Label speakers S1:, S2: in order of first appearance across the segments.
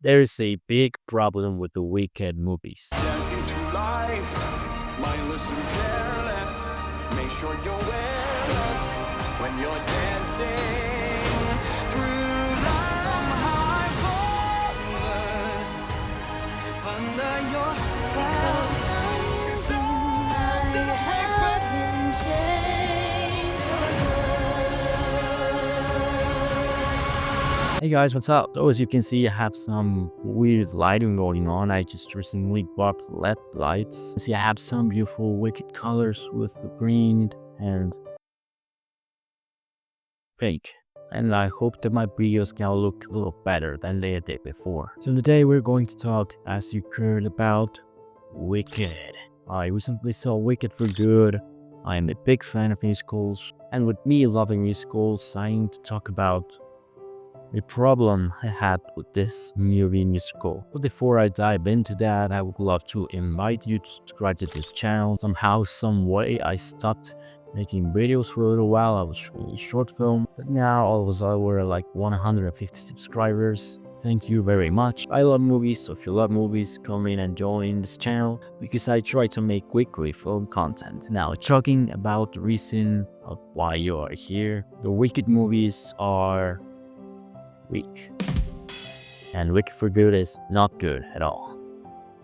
S1: There is a big problem with the Wicked movies.
S2: Dancing through life, mindless and careless. Make sure you're wearless when you're dancing through life. Somehow I've fallen under your spells. So that
S1: Hey guys, what's up? So as you can see, I have some weird lighting going on. I just recently bought LED lights. See, I have some beautiful Wicked colors with the green and pink. And I hope that my videos can look a little better than they did before. So today we're going to talk, as you heard, about Wicked. I recently saw Wicked for good. I am a big fan of musicals. And with me loving musicals, I need to talk about a problem I had with this movie musical. But before I dive into that, I would love to invite you to subscribe to this channel. Somehow, some way, I stopped making videos for a little while. I was showing a short film, but now all of a sudden we're like 150 subscribers. Thank you very much. I love movies, so if you love movies, come in and join this channel because I try to make weekly film content. Now, talking about the reason of why you are here, the Wicked movies are weak. And Wicked for Good is not good at all.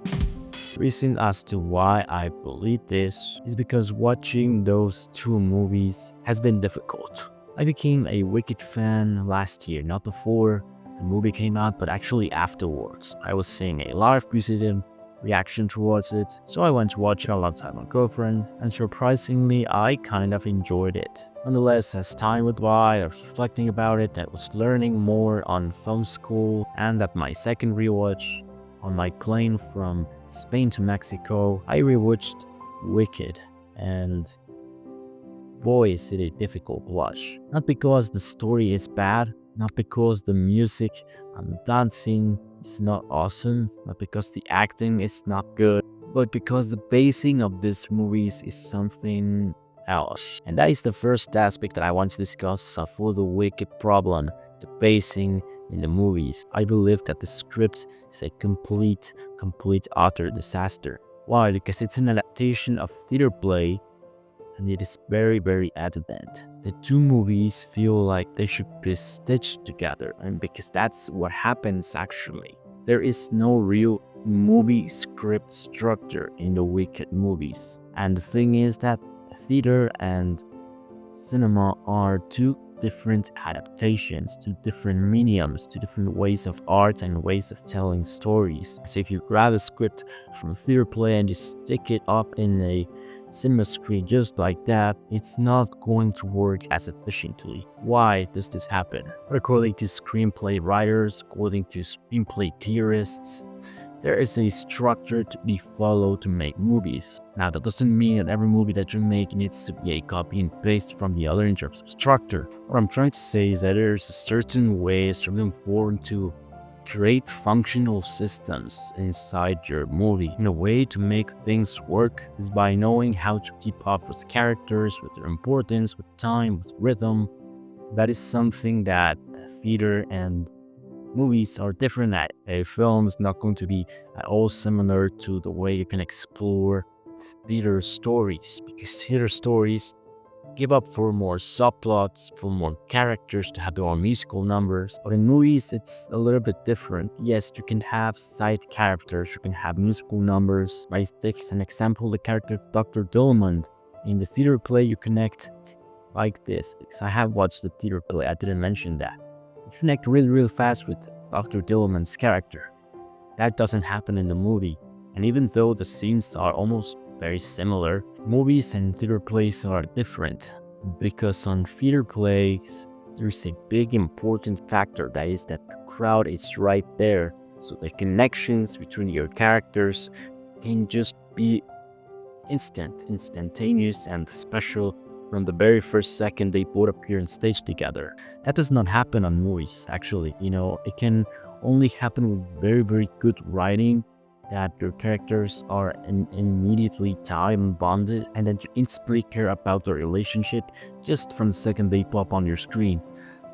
S1: The reason as to why I believe this is because watching those two movies has been difficult. I became a Wicked fan last year, not before the movie came out, but actually afterwards. I was seeing a lot of positive reaction towards it, so I went to watch it alongside my girlfriend, and surprisingly, I kind of enjoyed it. Nonetheless, as time went by, I was reflecting about it, I was learning more on film school, and at my second rewatch, on my plane from Spain to Mexico, I rewatched Wicked, and boy is it a difficult watch. Not because the story is bad, not because the music and dancing is not awesome, not because the acting is not good, but because the pacing of these movies is something else. And that is the first aspect that I want to discuss for the Wicked problem, the pacing in the movies. I believe that the script is a complete utter disaster. Why? Because it's an adaptation of theater play, and it is very evident. The two movies feel like they should be stitched together, and because that's what happens actually. There is no real movie script structure in the Wicked movies. And the thing is that theater and cinema are two different adaptations, two different mediums, two different ways of art and ways of telling stories. So if you grab a script from theater play and just stick it up in a cinema screen just like that, it's not going to work as efficiently. Why does this happen? According to screenplay writers, according to screenplay theorists, there is a structure to be followed to make movies. Now, that doesn't mean that every movie that you make needs to be a copy and paste from the other in terms of structure. What I'm trying to say is that there's a certain way, a certain form to create functional systems inside your movie. And a way to make things work is by knowing how to keep up with characters, with their importance, with time, with rhythm. That is something that theater and movies are different at. A film is not going to be at all similar to the way you can explore theater stories, because theater stories give up for more subplots, for more characters to have their own musical numbers. But in movies, it's a little bit different. Yes, you can have side characters, you can have musical numbers. I take as an example the character of Dr. Dolman. In the theater play, you connect like this, because I have watched the theater play, I didn't mention that. You connect really fast with Dr. Dolman's character. That doesn't happen in the movie. And even though the scenes are almost very similar, movies and theater plays are different, because on theater plays there's a big important factor, that is that the crowd is right there, so the connections between your characters can just be instantaneous and special from the very first second they both appear on stage together. That does not happen on movies actually. It can only happen with very good writing, that your characters are immediately time bonded, and that you instantly care about their relationship just from the second they pop on your screen.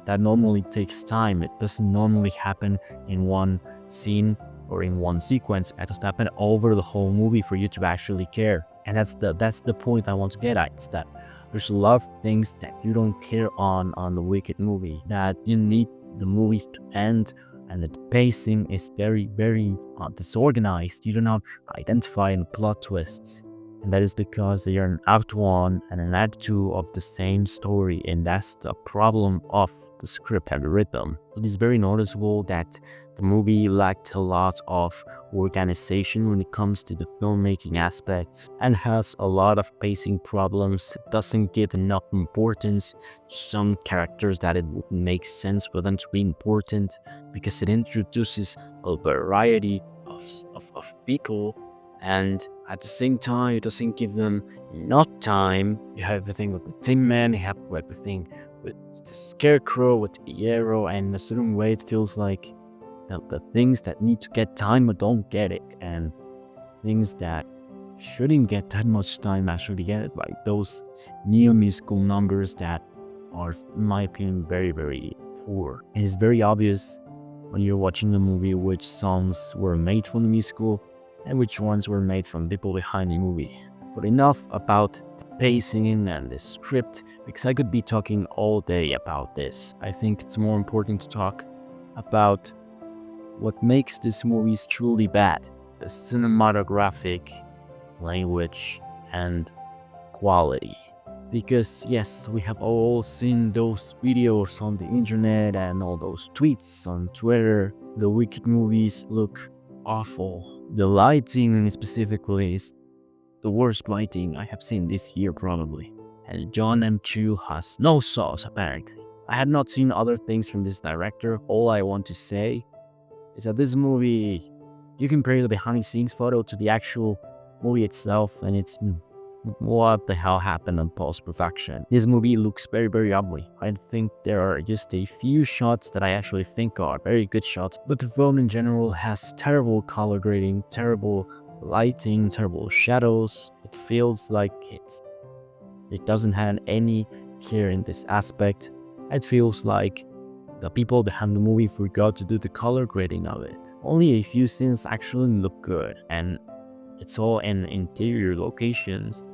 S1: That normally takes time. It doesn't normally happen in one scene or in one sequence. It has to happen over the whole movie for you to actually care. And that's the point I want to get at. It's that there's a lot of things that you don't care on the Wicked movie, that you need the movies to end, and the pacing is very, very disorganized. You do not identify any plot twists. And that is because they are an act 1 and an act 2 of the same story, and that's the problem of the script and the rhythm. It is very noticeable that the movie lacked a lot of organization when it comes to the filmmaking aspects, and has a lot of pacing problems. It doesn't give enough importance to some characters that it would make sense for them to be important, because it introduces a variety of people, and at the same time it doesn't give them enough time. You have everything with the Tin Man, you have everything with the Scarecrow, with the Arrow, and in a certain way it feels like the things that need to get time but don't get it, and things that shouldn't get that much time actually get it, like those neo-musical numbers that are, in my opinion, very, very poor. It is very obvious when you're watching the movie which songs were made from the musical and which ones were made from people behind the movie. But enough about the pacing and the script, because I could be talking all day about this. I think it's more important to talk about what makes these movies truly bad: the cinematographic language and quality. Because yes, we have all seen those videos on the internet and all those tweets on Twitter. The Wicked movies look awful. The lighting specifically is the worst lighting I have seen this year probably. And Jon M has no sauce apparently. I had not seen other things from this director. All I want to say is that this movie, you compare the behind the scenes photo to the actual movie itself, and it's what the hell happened on post-production. This movie looks very, very ugly. I think there are just a few shots that I actually think are very good shots, but the film in general has terrible color grading, terrible lighting, terrible shadows. It feels like it doesn't have any care in this aspect. It feels like the people behind the movie forgot to do the color grading of it. Only a few scenes actually look good, and it's all in interior locations.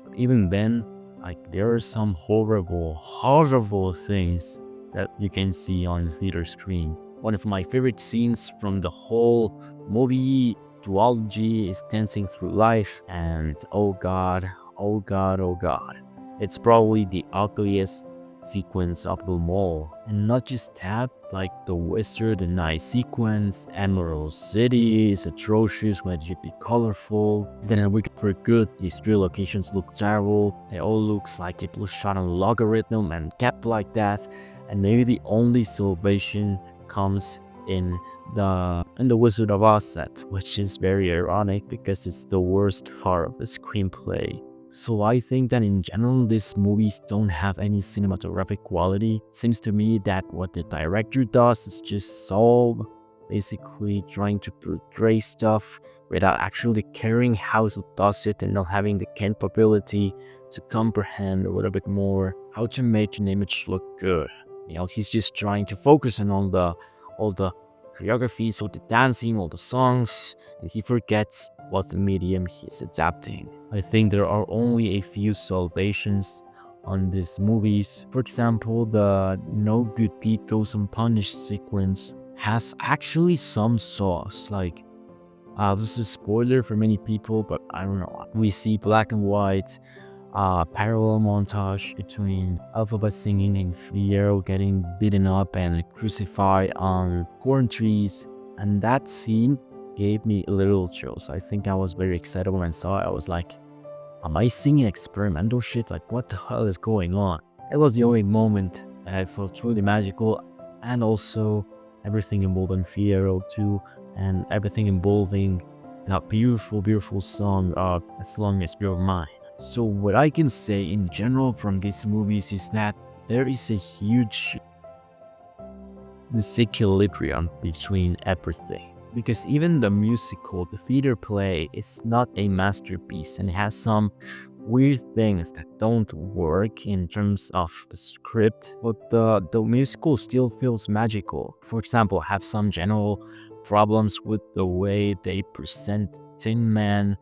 S1: But even then, like, there are some horrible, horrible things that you can see on the theater screen. One of my favorite scenes from the whole movie duology is Dancing Through Life, and oh god, oh god, oh god. It's probably the ugliest sequence of them all. And not just that, like the Wizard and Night sequence, Emerald City is atrocious when it should be colorful. Then in Wicked for Good, these 3 locations look terrible. They all look like it was shot on logarithm and kept like that. And maybe the only salvation comes in the Wizard of Oz set, which is very ironic because it's the worst part of the screenplay. So I think that in general, these movies don't have any cinematographic quality. Seems to me that what the director does is just basically trying to portray stuff without actually caring how he does it, and not having the capability to comprehend a little bit more how to make an image look good. You know, he's just trying to focus on all the choreographies, all the dancing, all the songs, and he forgets what the medium he is adapting. I think there are only a few salvations on these movies. For example, the No Good Deed Goes Unpunished sequence has actually some sauce. Like, this is a spoiler for many people, but I don't know. We see black and white parallel montage between Alphabet singing and Fierro getting beaten up and crucified on corn trees, and that scene gave me little chills. I think I was very excited when I saw it. I was like, am I seeing experimental shit? Like, what the hell is going on? It was the only moment that I felt truly magical, and also everything involving Fierro too, and everything involving that beautiful, beautiful song of As Long As You're Mine. So what I can say in general from these movies is that there is a huge disequilibrium between everything. Because even the musical, the theater play, is not a masterpiece, and it has some weird things that don't work in terms of the script, but the musical still feels magical. For example, have some general problems with the way they present Tin Man,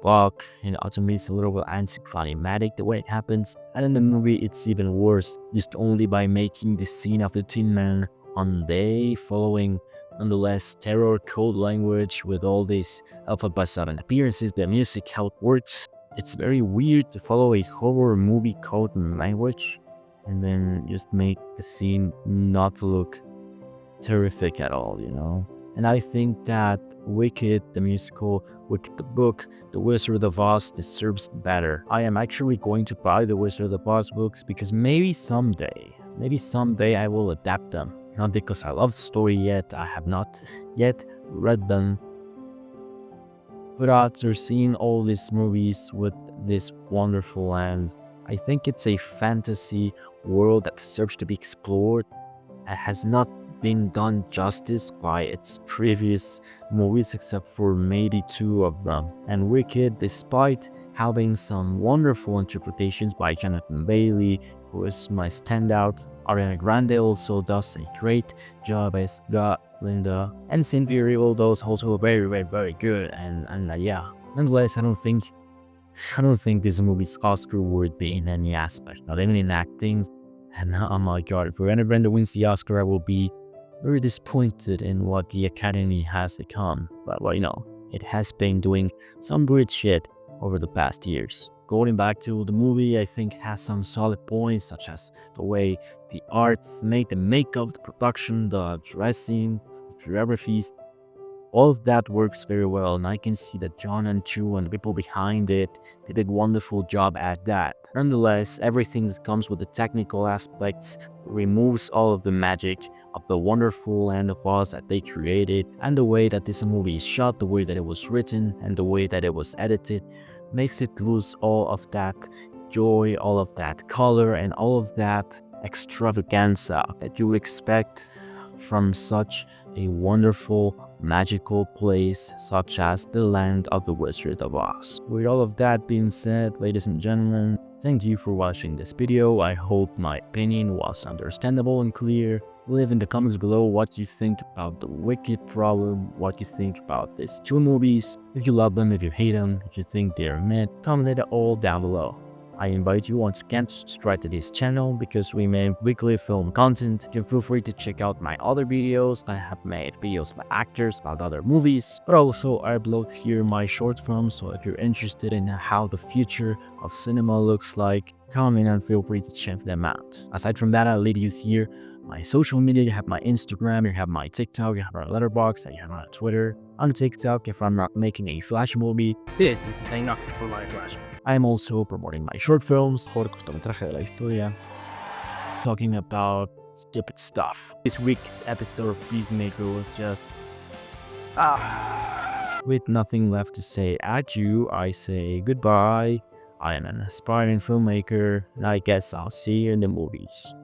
S1: Buck, and to me it's a little bit anticlimactic the way it happens. And in the movie it's even worse, just only by making the scene of the Tin Man on day following nonetheless terror code language with all these alphabet sudden appearances, the music, how it works. It's very weird to follow a horror movie code language and then just make the scene not look terrific at all, you know? And I think that Wicked, the musical, Wicked the book, The Wizard of Oz deserves better. I am actually going to buy The Wizard of Oz books because maybe someday I will adapt them. Not because I love the story yet, I have not yet read them. But after seeing all these movies with this wonderful land, I think it's a fantasy world that deserves to be explored and has not been done justice by its previous movies except for maybe 2 of them. And Wicked, despite having some wonderful interpretations by Jonathan Bailey, who is my standout, Ariana Grande also does a great job as Linda, and Cynthia, all those also very good. And yeah, nonetheless, I don't think this movie's Oscar worthy in any aspect, not even in acting. And oh my god, if Ariana Grande wins the Oscar, I will be very disappointed in what the Academy has become. But well, you know, it has been doing some great shit over the past years. Going back to the movie, I think has some solid points, such as the way the arts made, the makeup, the production, the dressing, the choreographies. All of that works very well, and I can see that Jon and Chu and the people behind it did a wonderful job at that. Nonetheless, everything that comes with the technical aspects removes all of the magic of the wonderful land of Oz that they created, and the way that this movie is shot, the way that it was written, and the way that it was edited makes it lose all of that joy, all of that color, and all of that extravaganza that you would expect from such a wonderful, magical place such as the land of the Wizard of Oz. With all of that being said, ladies and gentlemen, thank you for watching this video. I hope my opinion was understandable and clear. Leave in the comments below what you think about the Wicked problem, what you think about these 2 movies, if you love them, if you hate them, if you think they're mid, comment it all down below. I invite you once again to subscribe to this channel because we make weekly film content. You can feel free to check out my other videos. I have made videos by actors about other movies, but also I upload here my short films, so if you're interested in how the future of cinema looks like, comment and feel free to check them out. Aside from that, I'll leave you here my social media. You have my Instagram, you have my TikTok, you have my Letterboxd, and you have my Twitter. On TikTok, if I'm not making a flash movie, this is the synopsis for my flash movie. I am also promoting my short films, cortometraje de la historia, talking about stupid stuff. This week's episode of Peacemaker was just with nothing left to say adieu, I say goodbye. I am an aspiring filmmaker, and I guess I'll see you in the movies.